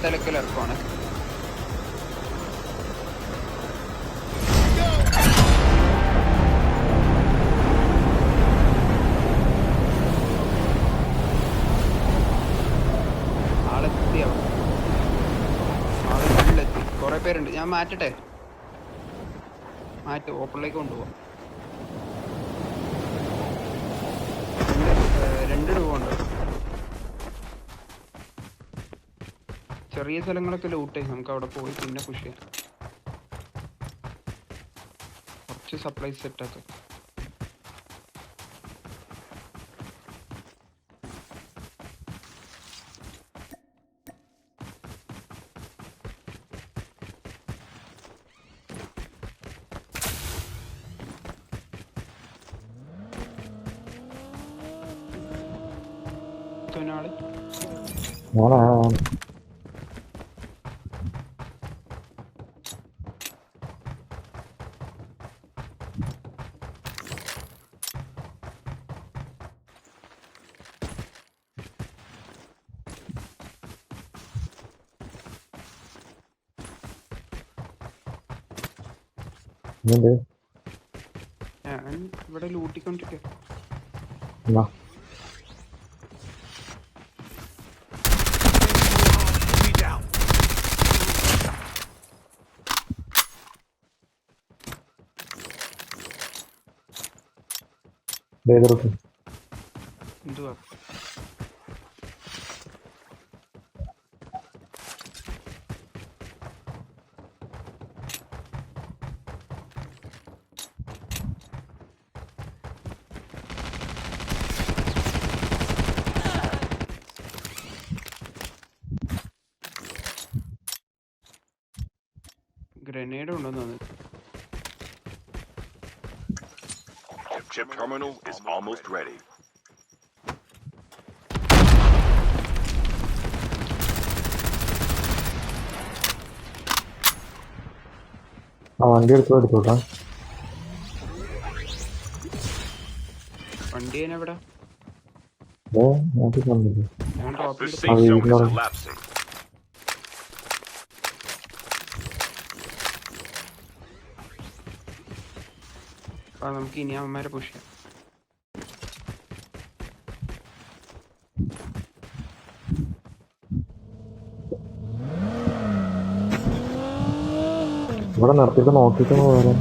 തലക്കൽ ഇറക്കുവാണ്. ആളെത്തി, ആള് ഫുള്ളെത്തി. കുറെ പേരുണ്ട്. ഞാൻ മാറ്റട്ടെ, ഓപ്പണിലേക്ക് കൊണ്ടുപോവാം. രണ്ട് രൂപ. ചെറിയ സ്ഥലങ്ങളൊക്കെ ലൂട്ടേ, നമുക്ക് അവിടെ പോയി പിന്നെ പുഷ് ചെയ്യാം. കുറച്ച് സപ്ലൈ സെറ്റാക്കാം. ഞാൻ ഇവിടെ ലൂട്ടിക്കൊണ്ടിരിക്കുക. എന്തുവാ ഗ്രനേഡ് ഉണ്ടെന്ന് തോന്നുന്നു. Chip terminal is almost ready. വണ്ടി എടുത്തോട്ടാ. വണ്ടി എവിടെ? ഞാൻ ഡ്രോപ്പ് The ചെയ്ത് safe zone is collapsing. നമുക്ക് ഇനി അവന്മാരെ പുഷ് ചെയ്യാം. ഇവിടെ നിർത്തിട്ട് നോക്കിട്ട് പോരാ.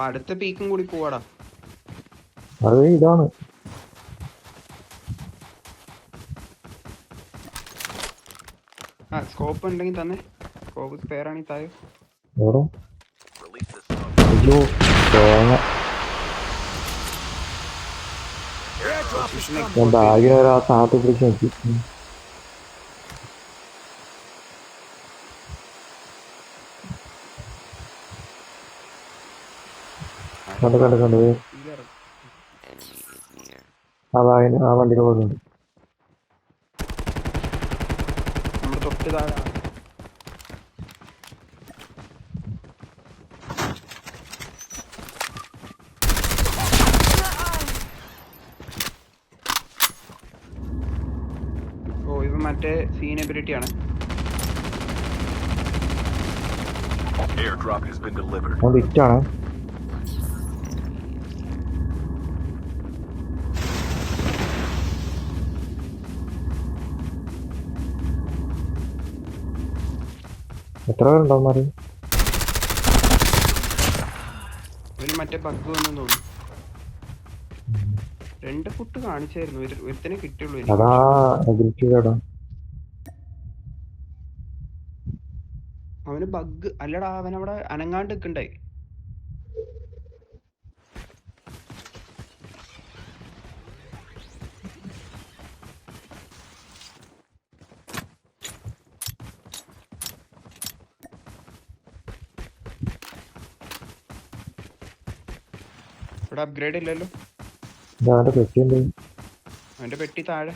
അടുത്ത പീക്കും കൂടി പോവാടാ. അത് ഇതാണ്. സ്കോപ്പ് ഉണ്ടെങ്കിൽ തന്നെ. സ്കോപ്പ് സ്പെയർ ആണെങ്കിൽ താഴെ. ബാഗ് ആ താഴത്ത് പിടിച്ച് നോക്കി. കണ്ട് ആ വണ്ടിയിൽ പോകുന്നുണ്ട്. നമ്മുടെ തൊട്ട് താഴെ ഇത് മറ്റേ സീനബിലിറ്റിയാണ്. Airdrop has been delivered. ാണ്. എത്ര പേരുണ്ടാവുമാര്? മറ്റേ ബഗ് വന്നു തോന്നുന്നു. 2 ഫുട്ട് കാണിച്ചായിരുന്നു. ഒരുത്തനെ കിട്ടിയുള്ളൂ. അവന് ബഗ് അല്ലടാ, അവനവിടെ അനങ്ങാണ്ട് നിൽക്കണ്ടായി. ഇവിടെ അപ്ഗ്രേഡ് ഇല്ലല്ലോ. അവന്റെ പെട്ടി താഴെ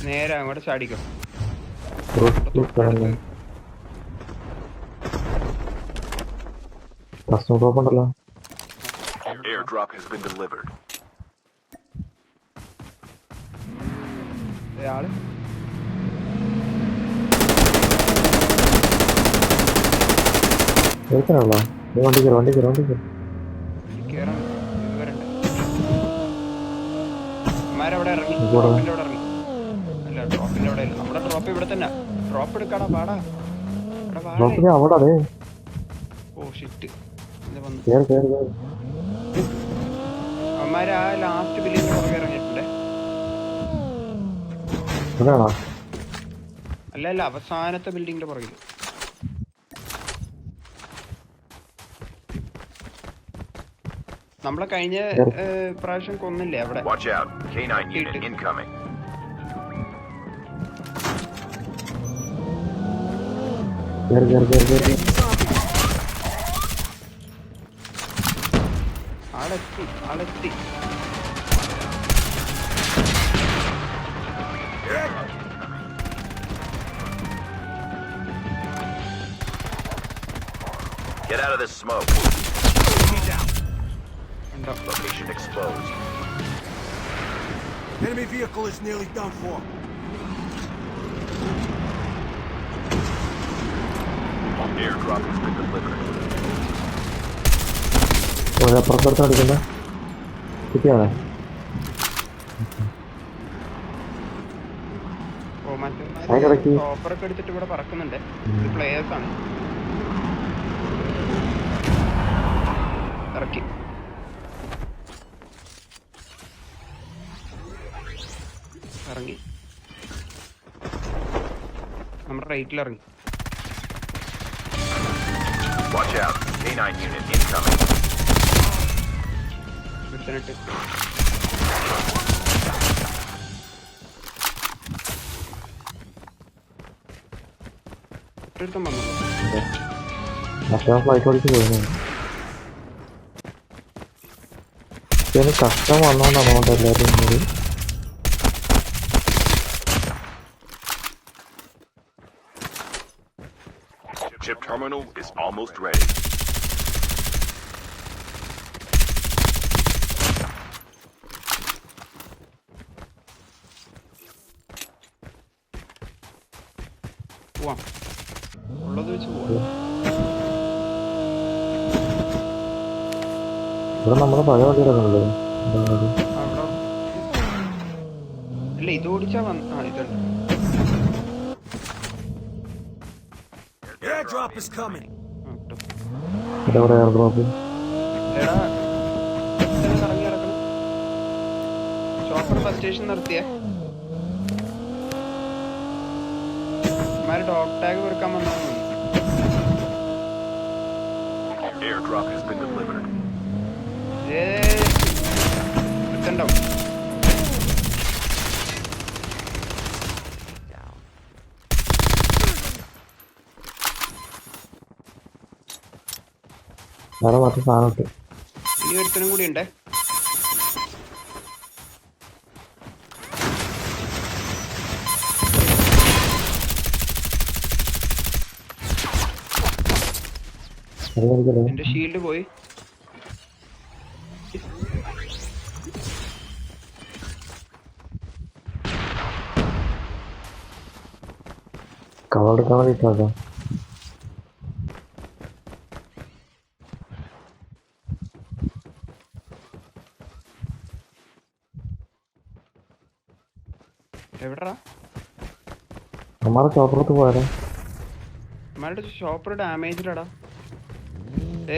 നേരെ അങ്ങോട്ട് ചാടിക്കോ. കസ്റ്റമർ ഡ്രോപ്പ് ഉണ്ടല്ലോ. Airdrop has been delivered. ആള് കേൾക്കാനുള്ള വണ്ടി കയറി കേറാൻ ഇതുവരണ്ട. അമ്മാരവിടെ ഇറങ്ങി, ഡ്രോപ്പിന്റെ അവിടെ ഇറങ്ങി. അല്ല, ഡ്രോപ്പിന്റെ അവിടെ അല്ല, നമ്മുടെ ഡ്രോപ്പ് ഇവിടെ തന്നെ. ഡ്രോപ്പ് എടുക്കാടാ, പാടാ. അവിടെ അതെ. ഓ ഷിറ്റ്, വന്നു. കേറി അമ്മാര് ആ ലാസ്റ്റ് ബില്ലിന്റെ പുറകെ ഇറങ്ങിയിട്ടുണ്ടേ. അല്ല അവസാനത്തെ ബിൽഡിങ്ങിന്റെ പുറകിൽ. നമ്മളെ കഴിഞ്ഞ പ്രാവശ്യം കൊന്നില്ലേ അവിടെ. Watch out. K9 unit incoming. കേറി ആളെത്തി. Get out of this smoke. ഉണ്ടോ? Location exposed. Enemy vehicle is nearly done for. Airdrop has been delivered. അപ്പുറത്തടുത്ത് അടിക്കണ്ട കിട്ടിയാണേ. ഓ മറ്റേ അതിനിടയ്ക്ക് ഓഫറൊക്കെ എടുത്തിട്ട് ഇവിടെ പറക്കുന്നുണ്ട്. പ്ലേയേഴ്സ് ആണ്. ഇറക്കി ഇറങ്ങി നമ്മുടെ റൈറ്റിൽ ഇറങ്ങി. Watch out. K9 unit incoming. എടുത്തിട്ട് ഒറ്റൊരുത്തം വന്നു. മറ്റേ ഫ്ലൈറ്റ് ഓടിച്ച് പോയിരുന്നു. കഷ്ടം വന്നോണ്ടാണ് അതുകൊണ്ട് എല്ലാവരും കൂടി. Chip terminal is almost ready. പോവാം, ഉള്ളത് വെച്ച് പോവാം. ഇവിടെ നമ്മുടെ പഴയ വണ്ടി കിടക്കുന്നുണ്ട്. അവിടെ ഇല്ല, ഇത് ഓടിച്ചാ വന്ന ഇതുണ്ട്. Airdrop is coming. ഇവിടെ എയർ ഡ്രോപ്പ്. എടാ കറങ്ങി കിടക്കണം. ഷോപ്പർ ബസ് സ്റ്റേഷൻ നിർത്തിയേ. ഡോഗ് ടാഗ് വെറുക്കാൻ വന്നാൽ മതി. Airdrop has been delivered. എടുത്തുണ്ടാവും. വേറെ മറ്റു സാധനം ഇട്ട് ഇനി ഒരുത്തനും കൂടി ഉണ്ടേ. എന്റെ ഷീൽഡ് പോയി. കവർ എടുക്കാൻ വേണ്ടിട്ടാ. എവിടാ നമ്മുടെ ചോപ്പറത്ത് പോയാലോ? നമ്മളുടെ ഷോപ്പർ ഡാമേജിലടാ.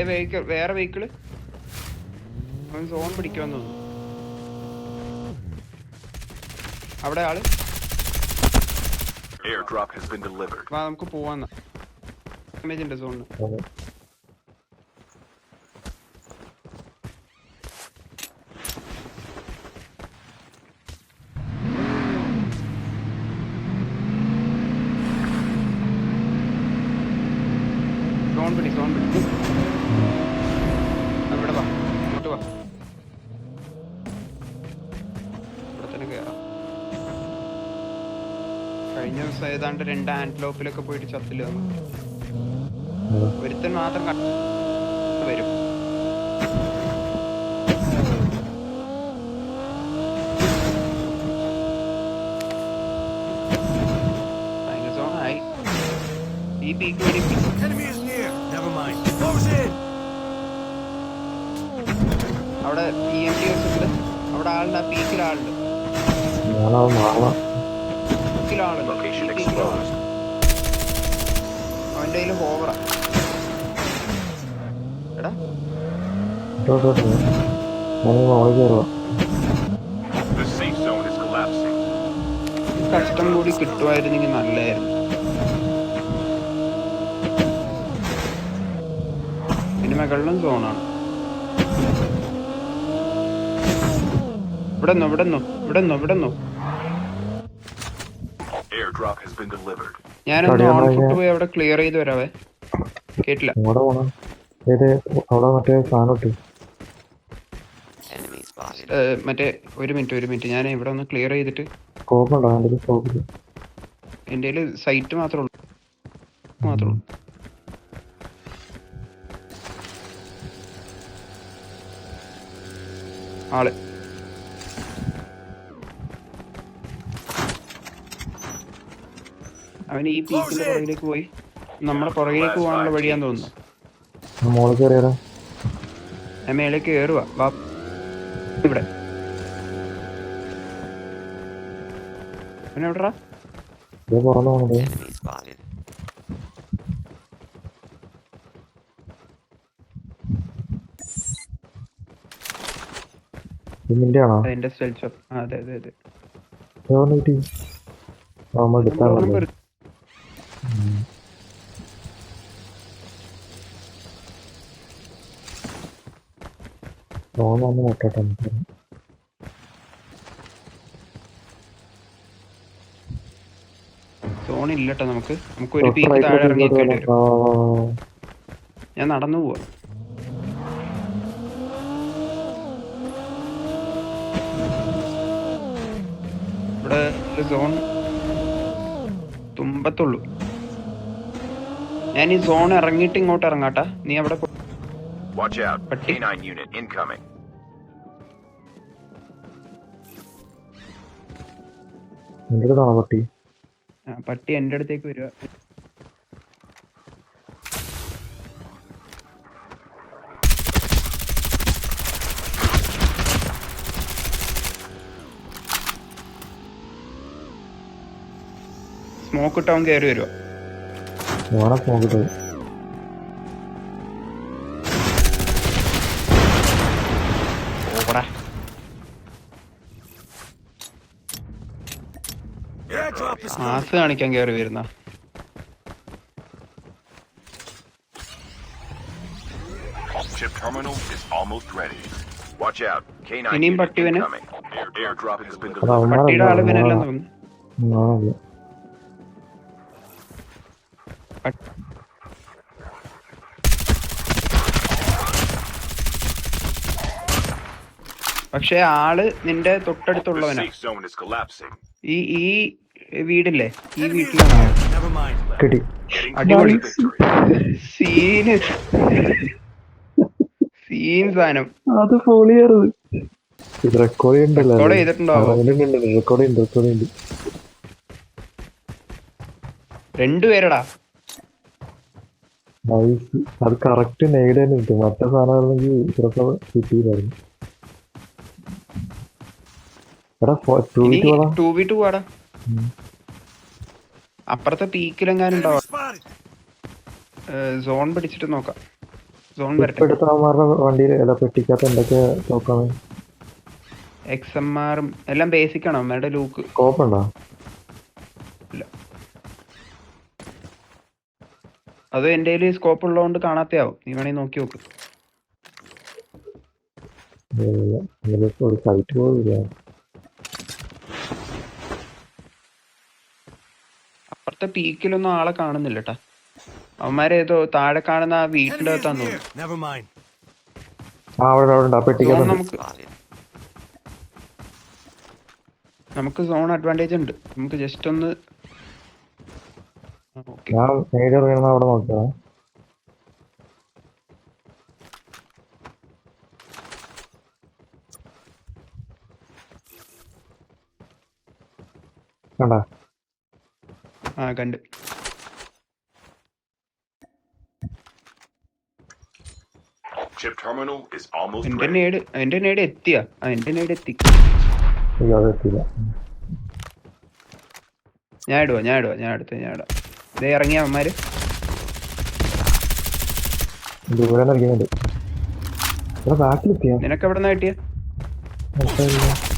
വെഹിക്കിൾ, വേറെ വെഹിക്കിള് അവൻ സോൺ പിടിക്കുമെന്ന് തോന്നുന്നു. അവിടെ ആള്. Airdrop has been delivered. വാ നമുക്ക് പോവാന്ന. ഡാമേജ് ഉണ്ട് സോണിന്. സോൺ പിടി. അവിടെ വാ, അങ്ങോട്ട് വാ. ഇവിടെ തന്നെ കയറാം. കഴിഞ്ഞ ദിവസം ഏതാണ്ട് 2 ആന്റ്ലോപ്പിലൊക്കെ പോയിട്ട് ചത്തില്ല. ഒരുത്തൻ മാത്രം വരും. സോണായി ഈ പീക്ക് വരും. Enemy is near. Never mind. Close in. അവിടെ EMT ഉണ്ട്. അവിടെ ആളുണ്ട്. ആ പീക്കിലാളുണ്ട്. ഞാനത് മാറണം. പീക്കിലാളുണ്ട്. Location ഈ പീക്കിലാണ്. exposed. അവൻ്റെ കയ്യിൽ ഹോവറാ. എടാ ഞാനീ മോളിൽ കയറുക. The safe zone is collapsing. കഷ്ടം കൂടി കിട്ടുമായിരുന്നെങ്കിൽ നല്ലതായിരുന്നു. പിന്നെ മുകളിലും സോണാണ്. ഇവിടെ Airdrop has been delivered. ഞാനൊന്ന് ഓൺ ഫുട്ട് പോയി അവിടെ ക്ലിയർ ചെയ്ത് വരാവേ. കേട്ടില്ല. എങ്ങോട്ടാ പോണം? ഏത് അവിടെ മറ്റേ സാധനം ഇട്ട് മറ്റേ ഒരു മിനിറ്റ് ഞാൻ ഇവിടെ ഒന്ന് ക്ലിയർ ചെയ്തിട്ട്. സ്കോപ്പ് ഉണ്ടോ? എൻ്റെ സ്കോപ്പിൽ എൻ്റെ കയ്യിൽ സൈറ്റ് മാത്രമേ ഉള്ളൂ. ആള് അവൻ ഈ പീക്കിന്റെ പുറകിലേക്ക് പോയി. നമ്മുടെ പുറകിലേക്ക് പോകാനുള്ള വഴിയാന്ന് തോന്നുന്നു. മോളിൽ കയറിയാലോ? ഞാൻ മേലേക്ക് കയറുക. വാ ഇവിടെ. അവൻ എവിടെടാ? ഇത് പുറന്നു പോണത് ഇതിന്റെ ആണോ? അതിന്റെ സ്റ്റെൽ ഷോപ്പ്. അതെ കിട്ടി. നമ്മൾ എടുക്കാറുണ്ട്. തോന്നുന്നു നോക്കട്ടെ. സോണില്ലട്ടോ. നമുക്ക് ഒരു പീക്ക് താഴെ ഇറങ്ങിക്കേണ്ടി വരും. ഞാൻ നടന്നു പോവാ. ഇവിടെ സോൺ തുമ്പത്തുള്ളൂ. ഞാൻ ഈ സോൺ ഇറങ്ങിയിട്ട് ഇങ്ങോട്ട് ഇറങ്ങാട്ടാ. നീ അവിടെ Watch out. K9 unit incoming. പട്ടി എൻ്റെ അടുത്തേക്ക് വരിക. സ്മോക്ക് ഇട്ടവൻ കയറി വരുക. ആസ് കാണിക്കാൻ കയറി വരുന്ന. Chip terminal is almost ready. Watch out. K9 ഇനിയും unit പട്ടിവന്. incoming. Airdrop has been delivered. പട്ടിയുടെ ആളുവിനെല്ലാം തോന്നുന്നു. പക്ഷെ ആള് നിന്റെ The തൊട്ടടുത്തുള്ളവനാ. safe zone is collapsing. ഈ വീടില്ലേ, ഈ വീട്ടിലാണ് ആള്. Never mind. കിട്ടി. Heading അടിപൊളി. towards victory. സീൻ സാധനം. അത് പൊളിയാറത്. ഇത് റെക്കോർഡ് ചെയ്യണ്ടല്ലോ. റെക്കോർഡ് ചെയ്തിട്ടുണ്ടാവോ? റെക്കോർഡ് ചെയ്യുന്നുണ്ട്. രണ്ടുപേരടാ. അത് കറക്റ്റ് നെയ്ഡ് തന്നെ കിട്ടും. മറ്റേ സാധനമായിരുന്നെങ്കിൽ ഇത്രയൊക്കെ കിട്ടിയില്ലായിരുന്നു. എടാ 2v2 പോടാ. അപ്പുറത്തെ പീക്കിലെങ്ങാനും Enemy ഉണ്ടാവാം. spotted. സോൺ പിടിച്ചിട്ട് നോക്കാം. സോൺ ഇപ്പൊ വരട്ടെ. എടുത്ത അവന്മാരുടെ വണ്ടിയിൽ എല്ലാ പെട്ടിക്കകത്ത് എന്തൊക്കെ നോക്കാമേ? XMR എല്ലാം ബേസിക് ആണോ? അമ്മയുടെ ലൂക്ക് സ്കോപ്പ് ഉണ്ടോ? ഇല്ല. അത് എൻ്റെ കയ്യിൽ സ്കോപ്പ് ഉള്ളതുകൊണ്ട് കാണാത്തയാവും. നീ വേണമെങ്കിൽ നോക്കി നോക്ക്. ഒരു സൈറ്റ് പോലില്ല. അപ്പുറത്തെ പീക്കിലൊന്നും ആളെ കാണുന്നില്ല കേട്ടാ. അവന്മാരേതോ താഴെ കാണുന്ന ആ വീട്ടിൻ്റെ Enemy is അകത്താന്ന് near. തോന്നുന്നു. Never mind. അവിടെ ഉണ്ട്. ആ സോൺ പെട്ടിക്കകത്തുണ്ട്. നമുക്ക് സോൺ അഡ്വാൻറ്റേജ് ഉണ്ട്. നമുക്ക് ജസ്റ്റ് ഒന്ന് ഞാൻ നേരെ ഇറങ്ങുന്ന അവിടെ നോക്കിയാ. കണ്ടാ ആ കണ്ട്. Chip terminal is almost എന്റെ ready. നേട് എത്തിയാ? എന്റെ നേട് എത്തി. അയ്യോ അത് എത്തിയില്ല. ഞാൻ ഇടുവാ ഞാൻ ഇടാം. ഇതേ ഇറങ്ങിയ അവന്മാര് ദൂരെ നൽകുന്നുണ്ട്. ഇവിടെ ബാക്കിലെത്തിയാ നിനക്ക് എവിടെ നിന്ന് കിട്ടിയ? മനസ്സിലായില്ല.